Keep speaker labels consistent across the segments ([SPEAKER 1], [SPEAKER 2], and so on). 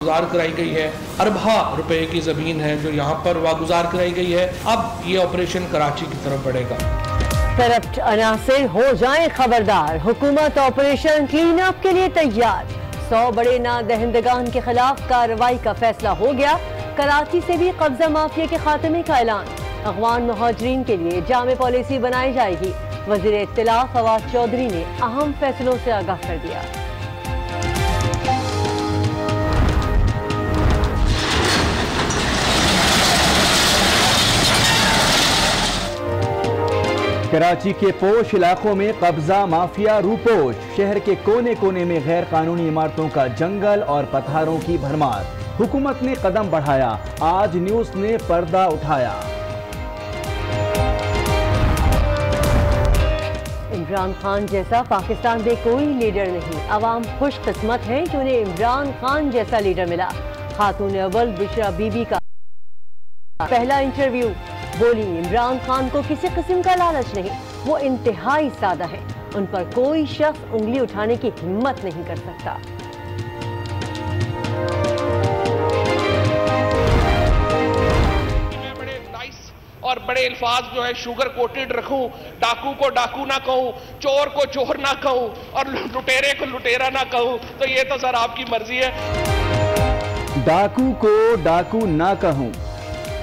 [SPEAKER 1] गुजार कराई गई है। अरबा रुपए की ज़मीन है जो यहाँ पर वागुजार कराई गई है। अब ये ऑपरेशन कराची की तरफ बढ़ेगा।
[SPEAKER 2] करप्ट अनासिर हो जाएं खबरदार, हुकूमत ऑपरेशन क्लीन अप के लिए तैयार। 100 बड़े नादहिंदगान के खिलाफ कार्रवाई का फैसला हो गया। कराची से भी कब्जा माफिया के खात्मे का ऐलान। अफगान मुहाजिरीन के लिए जामे पॉलिसी बनाई जाएगी। वज़ीर इत्तला फवाद चौधरी ने अहम फैसलों से आगाह कर दिया।
[SPEAKER 3] कराची के पोश इलाकों में कब्जा माफिया रूपोश। शहर के कोने कोने में गैर कानूनी इमारतों का जंगल और पत्थरों की भरमार। हुकूमत ने कदम बढ़ाया, आज न्यूज़ ने पर्दा उठाया।
[SPEAKER 2] इमरान खान जैसा पाकिस्तान में कोई लीडर नहीं। अवाम खुशकिस्मत है जो उन्हें इमरान खान जैसा लीडर मिला। खातून अव्वल बुशरा बीबी का पहला इंटरव्यू। बोली, इमरान खान को किसी किस्म का लालच नहीं, वो इंतहाई सादा है। उन पर कोई शख्स उंगली उठाने की हिम्मत नहीं कर सकता।
[SPEAKER 1] और बड़े अल्फाज जो है शुगर कोटेड रखूं, डाकू को डाकू ना कहूं, चोर को चोर ना कहूं और लुटेरे को लुटेरा ना कहूं, तो ये तो सर आपकी मर्जी है।
[SPEAKER 3] डाकू को डाकू ना कहूं,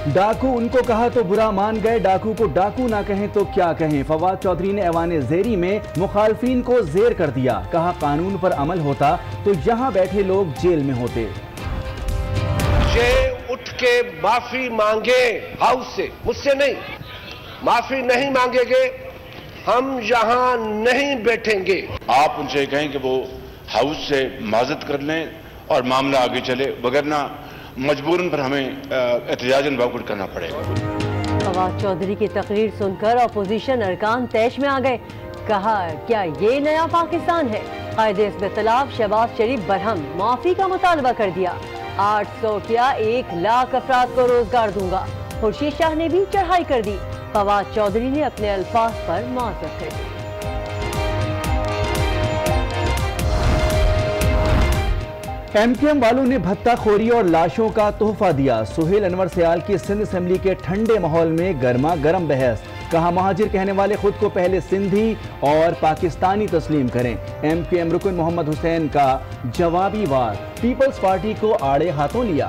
[SPEAKER 3] डाकू उनको कहा तो बुरा मान गए, डाकू को डाकू ना कहें तो क्या कहें। फवाद चौधरी ने ऐवान ज़ेरी में मुखालफिन को जेर कर दिया। कहा कानून पर अमल होता तो यहाँ बैठे लोग जेल में होते।
[SPEAKER 4] ये उठ के माफी मांगे हाउस से, मुझसे नहीं। माफी नहीं मांगेंगे हम यहाँ नहीं बैठेंगे।
[SPEAKER 5] आप उनसे कहें कि वो हाउस से माजत कर लें और मामला आगे चले, वगरना मजबूरन पर हमें एहतजाजन वॉकआउट करना पड़ेगा।
[SPEAKER 2] फवाद चौधरी की तकरीर सुनकर अपोजिशन अरकान तैश में आ गए। कहा, क्या ये नया पाकिस्तान है? कायदे इख्तिलाफ शहबाज शरीफ बरहम माफी का मुतालबा कर दिया। 800 क्या 1 लाख अफराद को रोजगार दूंगा। खुर्शीद शाह ने भी चढ़ाई कर दी। फवाद चौधरी ने अपने अल्फाज पर माजरत कर दी।
[SPEAKER 3] MQM वालों ने भत्ताखोरी और लाशों का तोहफा दिया। सुहेल अनवर सयाल की सिंध असेंबली के ठंडे माहौल में गर्मा गर्म बहस। कहा, महाजिर कहने वाले खुद को पहले सिंधी और पाकिस्तानी तस्लीम करें। MQM रुकन मोहम्मद हुसैन का जवाबी वार। पीपल्स पार्टी को आड़े हाथों लिया।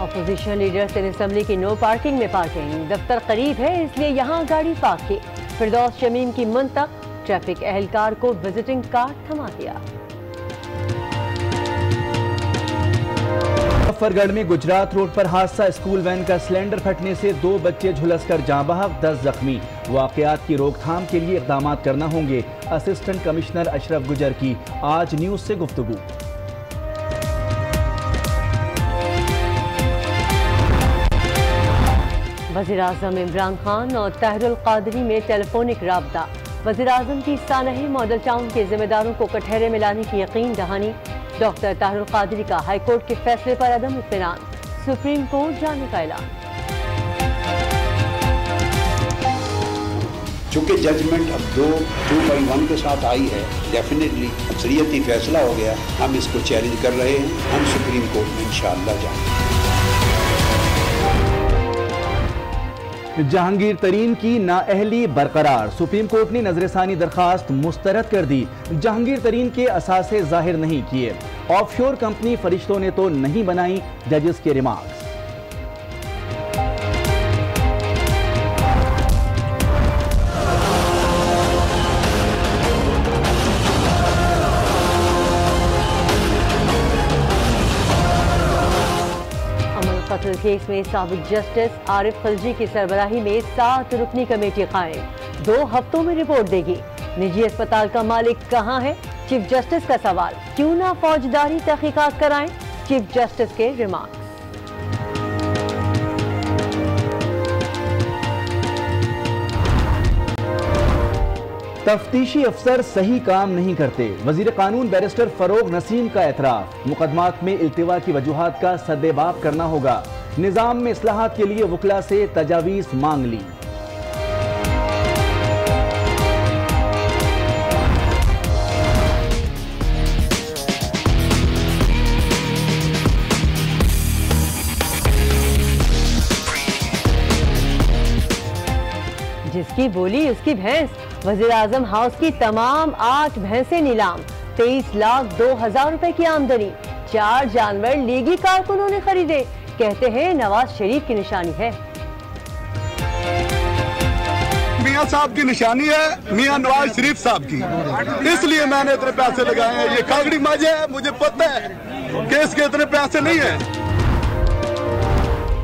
[SPEAKER 2] अपोजिशन लीडर सिंध असेंबली की नो पार्किंग में पार्किंग। दफ्तर करीब है इसलिए यहाँ गाड़ी पार्क की। फिरदौस शमीम की मुंतक। ट्रैफिक एहलकार को विजिटिंग कार्ड थमा दिया।
[SPEAKER 3] मुजफ्फरगढ़ में गुजरात रोड पर हादसा। स्कूल वैन का सिलेंडर फटने से 2 बच्चे झुलसकर जाँ बहक, 10 जख्मी। वाकयात की रोकथाम के लिए इक़दाम करना होंगे। असिस्टेंट कमिश्नर अशरफ गुजर की आज न्यूज़ से गुफ्तगू।
[SPEAKER 2] वज़ीर-ए-आज़म इमरान खान और ताहिरुल क़ादरी में टेलीफोनिक राब्ता। वज़ीर-ए-आज़म की सानही मॉडल टाउन के जिम्मेदारों को कटहरे में लाने की यकीन दहानी। डॉक्टर ताहिरुल क़ादरी का हाईकोर्ट के फैसले पर अदम इत्मीनान। सुप्रीम कोर्ट जाने का ऐलान।
[SPEAKER 6] चूंकि जजमेंट अब 2/1 के साथ आई है, डेफिनेटली अक्सरियती फैसला हो गया। हम इसको चैलेंज कर रहे हैं। हम सुप्रीम कोर्ट में इंशाअल्लाह जाएंगे।
[SPEAKER 3] जहांगीर तरीन की नाअहली बरकरार। सुप्रीम कोर्ट ने नजरसानी दरखास्त मुस्तरद कर दी। जहांगीर तरीन के असासे जाहिर नहीं किए। ऑफशोर कंपनी फरिश्तों ने तो नहीं बनाई, जजेस के रिमार्क्स।
[SPEAKER 2] कत्ल केस में साबिक जस्टिस आरिफ खिलजी की सरबराही में 7 रुकनी कमेटी कायम। 2 हफ्तों में रिपोर्ट देगी। निजी अस्पताल का मालिक कहां है? चीफ जस्टिस का सवाल। क्यों ना फौजदारी तहकीकात कराएं? चीफ जस्टिस के रिमार्क्स।
[SPEAKER 3] तफ्तीशी अफसर सही काम नहीं करते। वजीर कानून बैरिस्टर फरोग नसीम का एतराफ। मुकदमात में इल्तिवा की वजूहात का सद्देबाब करना होगा। निजाम में इस्लाहात के लिए वकला से तजावीज़ मांग ली।
[SPEAKER 2] जिसकी बोली उसकी भैंस। वज़ीर-ए-आज़म हाउस की तमाम 8 भैंसें नीलाम। 23,02,000 रुपए की आमदनी। 4 जानवर लीगी कारकुनों ने खरीदे। कहते हैं नवाज शरीफ की निशानी है।
[SPEAKER 7] मियां साहब की निशानी है, मियां नवाज शरीफ साहब की, इसलिए मैंने इतने पैसे लगाए हैं। ये कागड़ी माजे है, मुझे पता है कि इसके इतने पैसे नहीं है।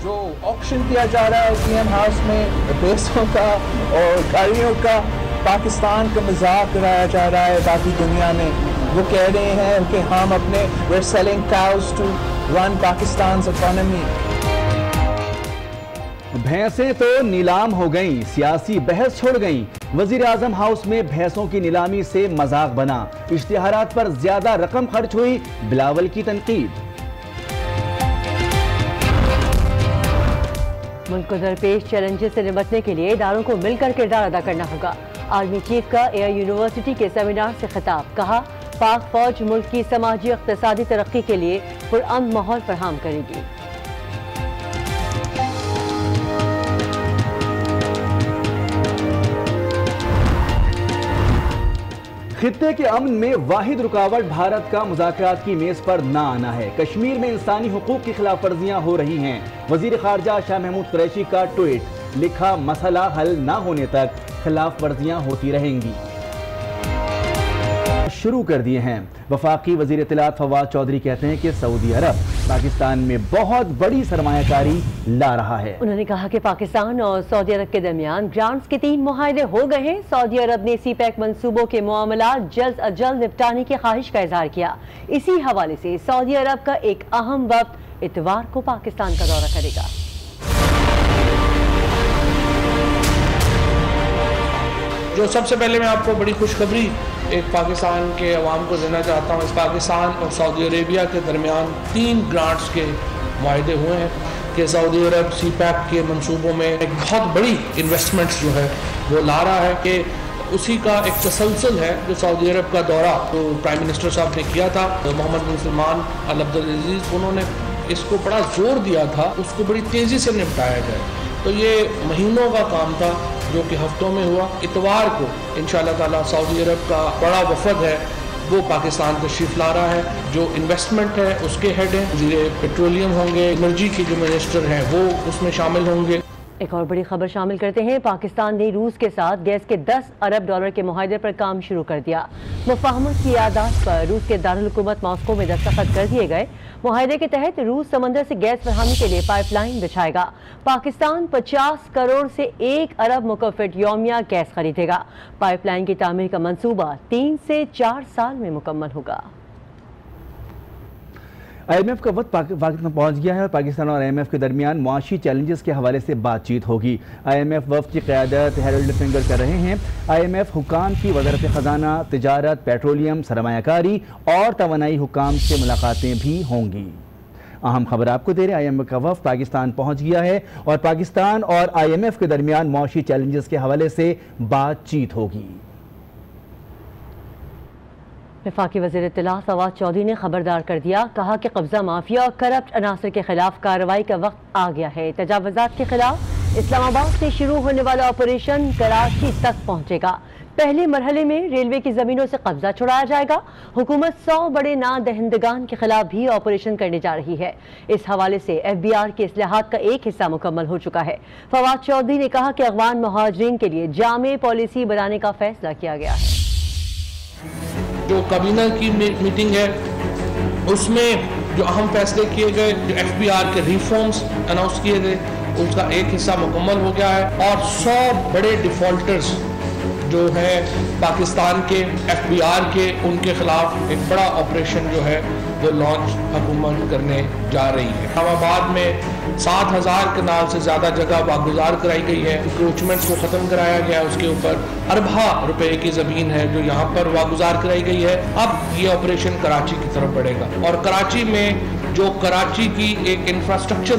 [SPEAKER 8] जो ऑक्शन किया जा रहा है पीएम हाउस में पैसों का और गाड़ियों का, पाकिस्तान का मजाक उड़ाया जा रहा है बाकी दुनिया में। वो कह रहे हैं कि हम अपने we're selling cows to run Pakistan's economy।
[SPEAKER 3] भैंसें तो नीलाम हो गईं, सियासी बहस छोड़ गईं। वज़ीर-ए-आज़म हाउस में भैंसों की नीलामी से मजाक बना। इश्तिहारात पर ज्यादा रकम खर्च हुई, बिलावल की तनकीद।
[SPEAKER 2] मुल्क को दरपेश चैलेंजेस से निपटने के लिए इदारों को मिलकर किरदार अदा करना होगा। आर्मी चीफ का एयर यूनिवर्सिटी के सेमिनार से खिताब। कहा, पाक फौज मुल्क की समाजी इक़्तिसादी तरक्की के लिए पुरअमन माहौल फराहम करेगी।
[SPEAKER 3] खित्ते के अमन में वाहिद रुकावट भारत का मुज़ाकरात की मेज पर ना आना है। कश्मीर में इंसानी हुकूक की खिलाफ वर्जियां हो रही हैं। वज़ीर ख़ारजा शाह महमूद कुरैशी का ट्वीट, लिखा मसला हल ना होने तक खिलाफ वर्जियां होती रहेंगी। शुरू कर दिए हैं। वफाकी वज़ीर इत्तलात फवाद चौधरी कहते हैं कि सऊदी अरब पाकिस्तान में बहुत बड़ी सरमायाकारी ला रहा है।
[SPEAKER 2] उन्होंने कहा कि पाकिस्तान और सऊदी अरब के दरमियान ग्रांट्स के 3 मुआहदे हो गए हैं। सऊदी अरब ने सीपैक मंसूबों के मामला जल्द अज जल्द निपटाने की ख्वाहिश का इजहार किया। इसी हवाले से सऊदी अरब का एक अहम वक्त इतवार को पाकिस्तान का दौरा करेगा।
[SPEAKER 9] जो सबसे पहले मैं आपको बड़ी खुशखबरी एक पाकिस्तान के अवाम को देना चाहता हूँ। इस पाकिस्तान और सऊदी अरेबिया के दरमियान 3 ग्रांट्स के मुआहदे हुए हैं कि सऊदी अरब सीपैक के मंसूबों में एक बहुत बड़ी इन्वेस्टमेंट्स जो है वो ला रहा है कि उसी का एक तसलसल है। जो सऊदी अरब का दौरा तो प्राइम मिनिस्टर साहब ने किया था, तो मोहम्मद बिन सलमान अल अब्दुल अजीज, उन्होंने इसको बड़ा जोर दिया था उसको बड़ी तेज़ी से निपटाया जाए। तो ये महीनों का काम था जो कि हफ्तों में हुआ। इतवार को इंशाअल्लाह ताला सऊदी अरब का बड़ा वफद है वो पाकिस्तान तशरीफ ला रहा है। जो इन्वेस्टमेंट है उसके हेड हैं वज़ीर पेट्रोलियम होंगे, एनर्जी के जो मिनिस्टर हैं वो उसमें शामिल होंगे।
[SPEAKER 2] एक और बड़ी खबर शामिल करते हैं। पाकिस्तान ने रूस के साथ गैस के $10 अरब के मुआहदे पर काम शुरू कर दिया। मुफाहमत की यादाश्त पर रूस के दारुल हुकूमत मॉस्को में दस्तखत कर दिए गए। मुआहदे के तहत रूस समंदर से गैस फराहमी के लिए पाइपलाइन बिछाएगा। पाकिस्तान 50 करोड़ से 1 अरब मुकफ़िट यौमिया गैस खरीदेगा। पाइपलाइन की तामीर का मंसूबा 3 से 4 साल में मुकम्मल होगा।
[SPEAKER 3] IMF का वक्त पाकिस्तान पहुंच गया है और पाकिस्तान और IMF के दरमियान मुआशी चैलेंजेस के हवाले से बातचीत होगी। IMF वफ्द की क़यादत हैरोल्ड फिंगर कर रहे हैं। IMF हुकाम की वज़ारत ख़जाना, तिजारत, पेट्रोलियम, सरमायाकारी और तवानाई हुकाम से मुलाकातें भी होंगी। अहम खबर आपको दे रहे हैं, IMF का वफ्द पाकिस्तान पहुँच गया है और पाकिस्तान और IMF के दरमियान मुआशी चैलेंजेस के हवाले से बातचीत होगी।
[SPEAKER 2] वफाकी वज़ीर इत्तलात फवाद चौधरी ने खबरदार कर दिया। कहा कि कब्जा माफिया और करप्ट अनासर के खिलाफ कार्रवाई का वक्त आ गया है। तजावुज़ात के खिलाफ इस्लामाबाद से शुरू होने वाला ऑपरेशन कराची तक पहुंचेगा। पहले मरहले में रेलवे की जमीनों से कब्जा छुड़ाया जाएगा। हुकूमत 100 बड़े ना दहंदगान के खिलाफ भी ऑपरेशन करने जा रही है। इस हवाले से FBR के इस्लाहात का एक हिस्सा मुकम्मल हो चुका है। फवाद चौधरी ने कहा कि अफ़गान मुहाजिरीन के लिए जामे पॉलिसी बनाने का फैसला किया गया है।
[SPEAKER 9] जो काबीना की मीटिंग है उसमें जो अहम फैसले किए गए, जो FBR के रिफॉर्म्स अनाउंस किए गए, उसका एक हिस्सा मुकम्मल हो गया है और 100 बड़े डिफ़ॉल्टर्स जो है पाकिस्तान के FBR के, उनके खिलाफ एक बड़ा ऑपरेशन जो है वो लॉन्च हुकूमत करने जा रही है। इस्लामाबाद में 7,000 कनाल से ज़्यादा जगह वागुजार कराई गई है। इंक्रोचमेंट्स को ख़त्म कराया गया, उसके ऊपर अरबा रुपए की ज़मीन है जो यहाँ पर वागुजार कराई गई है। अब ये ऑपरेशन कराची की तरफ बढ़ेगा और कराची में जो कराची की एक इंफ्रास्ट्रक्चर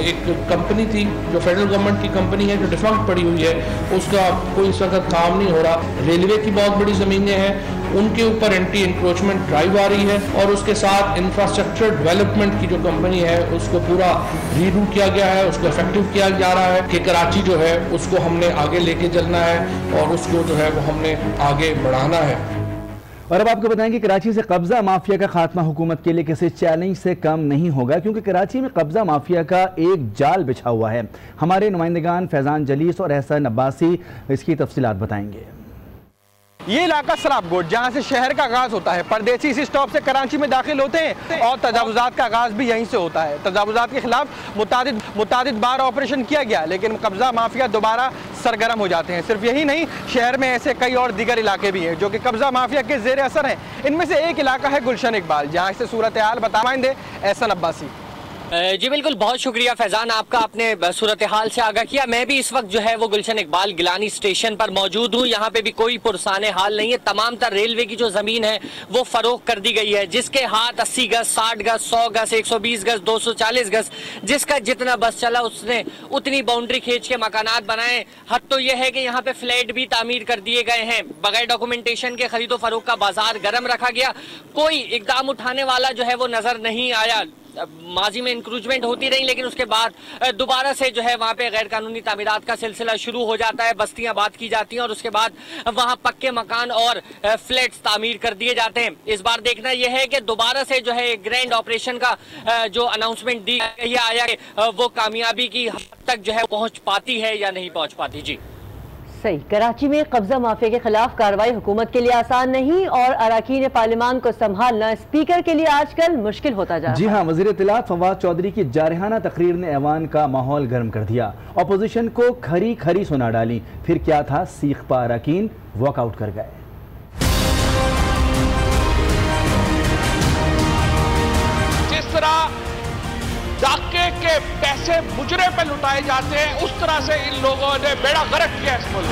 [SPEAKER 9] एक कंपनी थी जो फेडरल गवर्नमेंट की कंपनी है जो डिफॉल्ट पड़ी हुई है, उसका कोई इस वक्त काम नहीं हो रहा। रेलवे की बहुत बड़ी ज़मीनें हैं उनके ऊपर एंटी इंक्रोचमेंट ड्राइव आ रही है और उसके साथ इंफ्रास्ट्रक्चर डेवलपमेंट की जो कंपनी है उसको पूरा रीडू किया गया है, उसको इफेक्टिव किया जा रहा है कि कराची जो है उसको हमने आगे लेके चलना है और उसको जो है वो हमने आगे बढ़ाना है।
[SPEAKER 3] और अब आपको बताएं कि कराची से कब्जा माफिया का खात्मा हुकूमत के लिए किसी चैलेंज से कम नहीं होगा, क्योंकि कराची में कब्जा माफिया का एक जाल बिछा हुआ है। हमारे नुमाइंदगान फैजान जलीस और एहसन अब्बासी इसकी तफसीलात बताएंगे।
[SPEAKER 10] ये इलाका सराबगोट, जहाँ से शहर का आगाज होता है। परदेसी इसी स्टॉप से कराची में दाखिल होते हैं और तजावुजात का आगाज भी यहीं से होता है। तजावुजात के खिलाफ मुतादिद बार ऑपरेशन किया गया, लेकिन कब्जा माफिया दोबारा सरगर्म हो जाते हैं। सिर्फ यही नहीं, शहर में ऐसे कई और दीगर इलाके भी हैं जो कि कब्जा माफिया के जेर असर हैं। इनमें से एक इलाका है गुलशन इकबाल, जहाँ से सूरत हाल बताएंगे एहसन अब्बासी।
[SPEAKER 11] जी बिल्कुल, बहुत शुक्रिया फैजान आपका, आपने सूरत हाल से आगाह किया। मैं भी इस वक्त जो है वो गुलशन इकबाल गिलानी स्टेशन पर मौजूद हूँ। यहाँ पे भी कोई पुरसाने हाल नहीं है। तमाम तर रेलवे की जो जमीन है वो फरोख कर दी गई है। जिसके हाथ 80 गज, 60 गज, 100 गज, 120 गज, 240 गज, जिसका जितना बस चला उसने उतनी बाउंड्री खींच के मकानात बनाए। हद तो यह है कि यहाँ पे फ्लैट भी तामीर कर दिए गए हैं। बगैर डॉक्यूमेंटेशन के खरीदो फरोख का बाजार गर्म रखा गया। कोई इकदाम उठाने वाला जो है वो नजर नहीं आया। माजी में इंक्रूजमेंट होती रही, लेकिन उसके बाद दोबारा से जो है वहाँ पे गैर कानूनी तामीरात का सिलसिला शुरू हो जाता है। बस्तियां आबाद की जाती हैं और उसके बाद वहाँ पक्के मकान और फ्लैट्स तामीर कर दिए जाते हैं। इस बार देखना यह है कि दोबारा से जो है ग्रैंड ऑपरेशन का जो अनाउंसमेंट दी गई आया वो कामयाबी की हद तक जो है पहुँच पाती है या नहीं पहुँच पाती। जी
[SPEAKER 2] सही, कराची में कब्जा माफिया के खिलाफ कार्रवाई हुकूमत के लिए आसान नहीं और अरकान पार्लियामान को संभालना स्पीकर के लिए आजकल मुश्किल होता जा रहा है।
[SPEAKER 3] जी हाँ, वज़ीर इत्तलात फवाद चौधरी की जारहाना तकरीर ने ऐवान का माहौल गर्म कर दिया। अपोजिशन को खरी खरी सुना डाली। फिर क्या था, सीख पा अरकान वॉकआउट कर गए।
[SPEAKER 1] जिस तरह डाके के पैसे मुजरे पे लुटाए जाते हैं, उस तरह से इन लोगों ने बेड़ा गर्क किया इस मुल्क।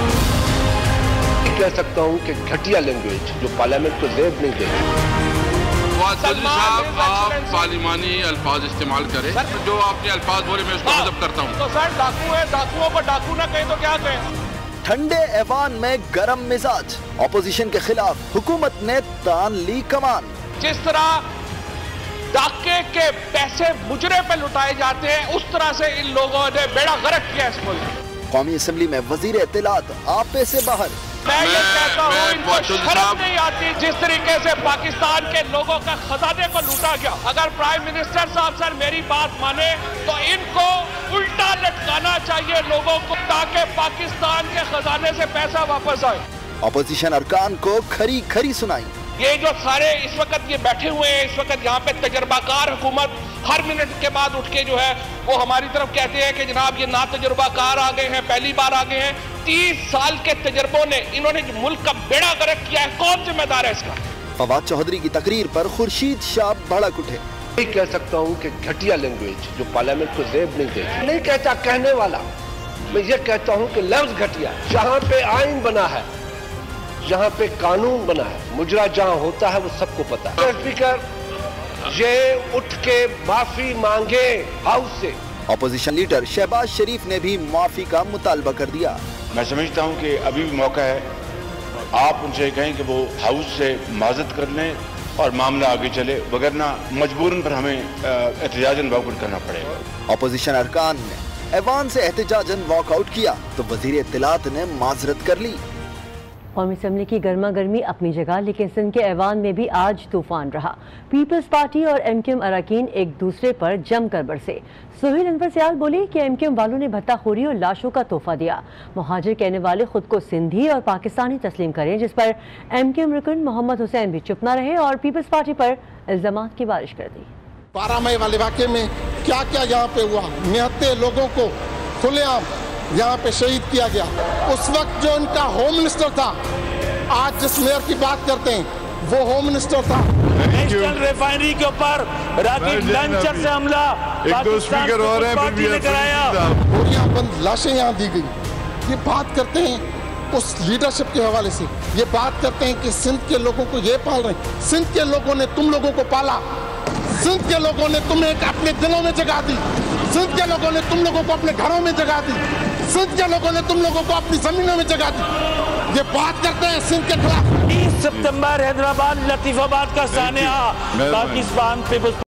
[SPEAKER 4] कह सकता हूं कि घटिया लैंग्वेज जो पार्लियामेंट को जेब नहीं देती।
[SPEAKER 5] आप पार्लिमानी अल्फाज इस्तेमाल करें, जो आपने अल्फाज बोले मैं उसको मदद करता हूँ।
[SPEAKER 1] तो सर डाकू है, डाकुओं को डाकू ना कहें तो क्या कहें।
[SPEAKER 12] ठंडे ऐवान में गरम मिजाज, अपोजिशन के खिलाफ हुकूमत ने तान ली कमान।
[SPEAKER 1] जिस तरह डाके के पैसे मुजरे पे लुटाए जाते हैं, उस तरह से इन लोगों ने बेड़ा गर्क किया इस मुल्क।
[SPEAKER 12] कौमी असम्बली में वजीर इत्तलात आपे से बाहर।
[SPEAKER 1] मैं ये कहता हूँ इनको शर्म नहीं आती जिस तरीके से पाकिस्तान के लोगों का खजाने को लूटा गया। अगर प्राइम मिनिस्टर साहब सर मेरी बात माने तो इनको उल्टा लटकाना चाहिए लोगों को, ताकि पाकिस्तान के खजाने से पैसा वापस आए।
[SPEAKER 12] अपोजिशन अरकान को खरी खरी सुनाई।
[SPEAKER 1] ये जो सारे इस वक्त ये बैठे हुए हैं, इस वक्त यहाँ पे तजर्बाकार हुकूमत हर मिनट के बाद उठ के जो है वो हमारी तरफ कहते हैं कि जनाब ये ना तजर्बाकार आ गए हैं, पहली बार आ गए हैं। 30 साल के तजर्बों ने इन्होंने मुल्क का बेड़ा गर्क किया है। कौन जिम्मेदार है इसका?
[SPEAKER 12] फवाद चौधरी की तकरीर पर खुर्शीद शाह भड़क उठे।
[SPEAKER 4] मैं कह सकता हूं कि घटिया लैंग्वेज जो पार्लियामेंट को जेब नहीं देती। नहीं कहता कहने वाला, मैं ये कहता हूं कि लफ्ज घटिया। जहां पे आइन बना है, जहां पे कानून बना है, मुजरा जहां होता है वो सबको पता है। स्पीकर ये उठ के माफी मांगे हाउस से।
[SPEAKER 12] अपोजिशन लीडर शहबाज शरीफ ने भी माफी का मुतालबा कर दिया।
[SPEAKER 5] मैं समझता हूं कि अभी भी मौका है, आप उनसे कहें कि वो हाउस से माजत कर लें और मामला आगे चले, वगरना मजबूरन पर हमें एहतजाजन वॉकआउट करना पड़ेगा।
[SPEAKER 12] अपोजिशन अरकान ने ऐवान से एहतजाजन वॉकआउट किया तो वजीर इत्तलात ने माजरत कर ली।
[SPEAKER 2] कौमी असम्बली की गर्मा गर्मी अपनी जगह, लेकिन सिंध के ऐवान में भी आज तूफान रहा। पीपल्स पार्टी और MQM अरकान एक दूसरे पर जमकर बरसे। सुहेल अनवर सयाल बोले कि MQM वालों ने भत्ताखोरी और लाशों का तोहफा दिया। मुहाजिर कहने वाले खुद को सिंधी और पाकिस्तानी तस्लीम करें, जिस पर MQM रुकन मोहम्मद हुसैन भी चुप न रहे और पीपल्स पार्टी पर इल्जामात की बारिश कर दी।
[SPEAKER 13] 12 मई वाले वाक़े में क्या क्या यहाँ पे हुआ, 79 लोगों को खुलेआम यहाँ पे शहीद किया गया। उस वक्त जो इनका होम मिनिस्टर था, आज जिस मेयर की बात करते हैं वो होम मिनिस्टर था।
[SPEAKER 14] नेशनल रिफाइनरी के ऊपर रॉकेट लॉन्चर से हमला पाकिस्तान पार्टी ने कराया।
[SPEAKER 13] गोलियां बंद लाशें यहाँ दी गई। ये बात करते हैं उस लीडरशिप के हवाले से, ये बात करते हैं कि सिंध के लोगों को ये पाल रहे हैं। सिंध के लोगों ने तुम लोगों को पाला, सिंध के लोगों ने तुम्हें अपने दिलों में जगह दी, सिंध के लोगों ने तुम लोगों को अपने घरों में जगह दी, सिंध के लोगों ने तुम लोगों को अपनी जमीनों में जगह दी। ये बात करते हैं सिंध के खिलाफ।
[SPEAKER 14] 30 सितंबर हैदराबाद लतीफाबाद का सानिया पाकिस्तान पीपुल्स